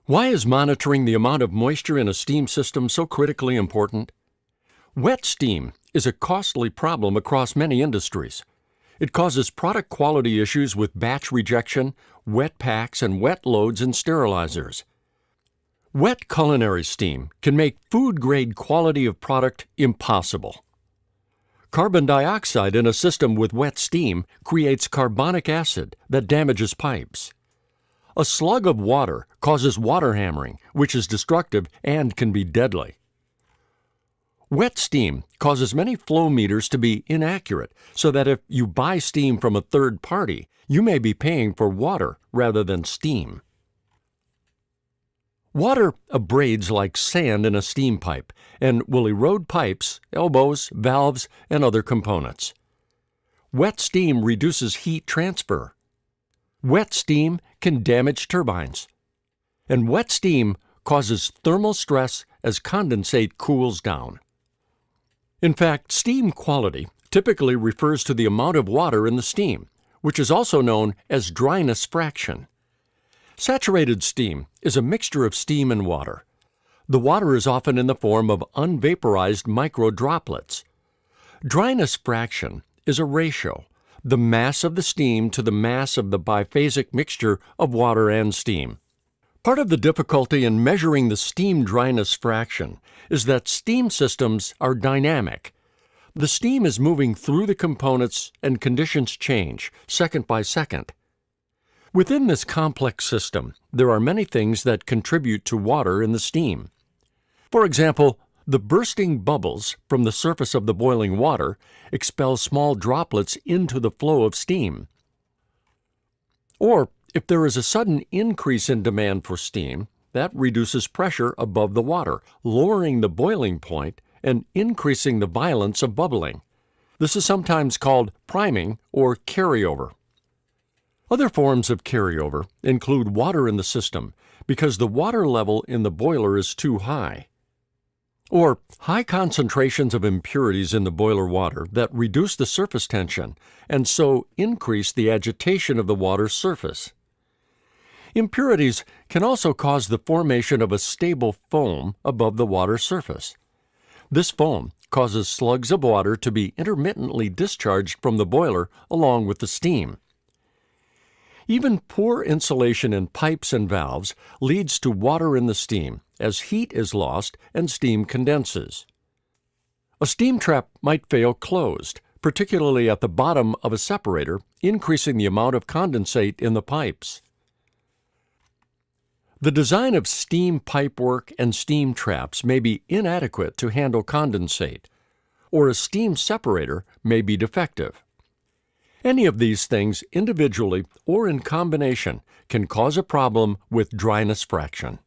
Why is monitoring the amount of moisture in a steam system so critically important? Wet steam is a costly problem across many industries. It causes product quality issues with batch rejection, wet packs, and wet loads in sterilizers. Wet culinary steam can make food-grade quality of product impossible. Carbon dioxide in a system with wet steam creates carbonic acid that damages pipes. A slug of water causes water hammering, which is destructive and can be deadly. Wet steam causes many flowmeters to be inaccurate, so that if you buy steam from a third party, you may be paying for water rather than steam. Water abrades like sand in a steam pipe and will erode pipes, elbows, valves, and other components. Wet steam reduces heat transfer. Wet steam can damage turbines. And wet steam causes thermal stress as condensate cools down. In fact, steam quality typically refers to the amount of water in the steam, which is also known as dryness fraction. Saturated steam is a mixture of steam and water. The water is often in the form of unvaporized microdroplets. Dryness fraction is a ratio, the mass of the steam to the mass of the biphasic mixture of water and steam. Part of the difficulty in measuring the steam dryness fraction is that steam systems are dynamic. The steam is moving through the components and conditions change second by second. Within this complex system, there are many things that contribute to water in the steam. For example, the bursting bubbles from the surface of the boiling water expel small droplets into the flow of steam. Or, if there is a sudden increase in demand for steam, that reduces pressure above the water, lowering the boiling point and increasing the violence of bubbling. This is sometimes called priming or carryover. Other forms of carryover include water in the system because the water level in the boiler is too high, or high concentrations of impurities in the boiler water that reduce the surface tension and so increase the agitation of the water's surface. Impurities can also cause the formation of a stable foam above the water's surface. This foam causes slugs of water to be intermittently discharged from the boiler along with the steam. Even poor insulation in pipes and valves leads to water in the steam as heat is lost and steam condenses. A steam trap might fail closed, particularly at the bottom of a separator, increasing the amount of condensate in the pipes. The design of steam pipework and steam traps may be inadequate to handle condensate, or a steam separator may be defective. Any of these things individually or in combination can cause a problem with dryness fraction.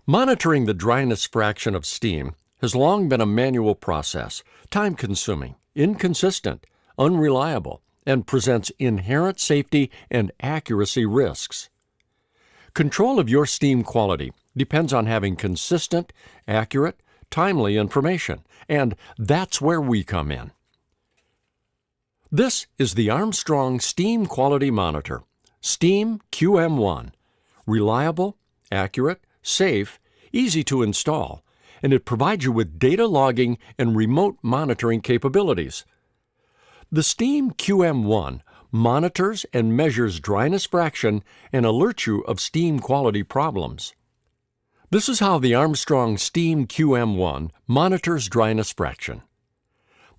Monitoring the dryness fraction of steam has long been a manual process, time-consuming, inconsistent, unreliable, and presents inherent safety and accuracy risks. Control of your steam quality depends on having consistent, accurate, timely information, and that's where we come in. This is the Armstrong Steam Quality Monitor, Steam QM1. Reliable, accurate, safe, easy to install, and it provides you with data logging and remote monitoring capabilities. The Steam QM1 monitors and measures dryness fraction and alerts you of steam quality problems. This is how the Armstrong Steam QM1 monitors dryness fraction.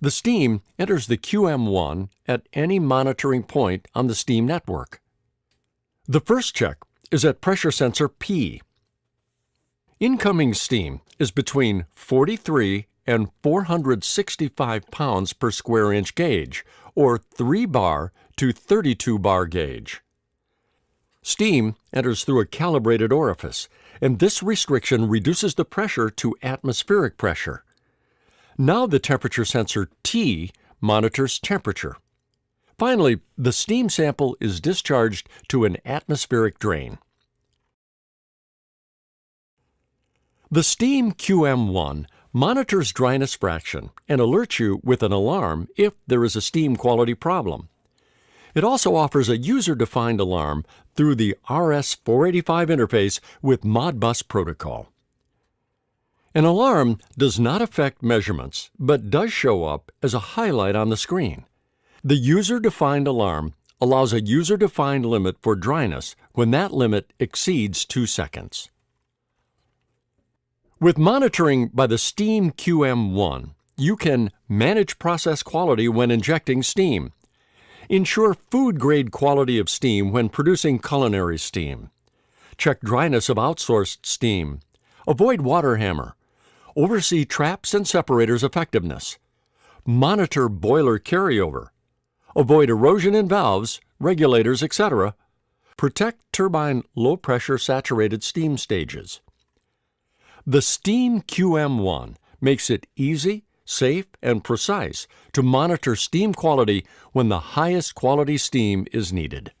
The steam enters the QM1 at any monitoring point on the steam network. The first check is at pressure sensor P. Incoming steam is between 43 and 465 pounds per square inch gauge, or 3 bar to 32 bar gauge. Steam enters through a calibrated orifice, and this restriction reduces the pressure to atmospheric pressure. Now the temperature sensor T monitors temperature. Finally, the steam sample is discharged to an atmospheric drain. The Steam QM1 monitors dryness fraction and alerts you with an alarm if there is a steam quality problem. It also offers a user-defined alarm through the RS-485 interface with Modbus protocol. An alarm does not affect measurements, but does show up as a highlight on the screen. The user-defined alarm allows a user-defined limit for dryness when that limit exceeds 2 seconds. With monitoring by the Steam QM1, you can manage process quality when injecting steam, ensure food-grade quality of steam when producing culinary steam, check dryness of outsourced steam, avoid water hammer, oversee traps and separators effectiveness, monitor boiler carryover, avoid erosion in valves, regulators, etc., protect turbine low-pressure saturated steam stages. The Steam QM1 makes it easy, safe, and precise to monitor steam quality when the highest quality steam is needed.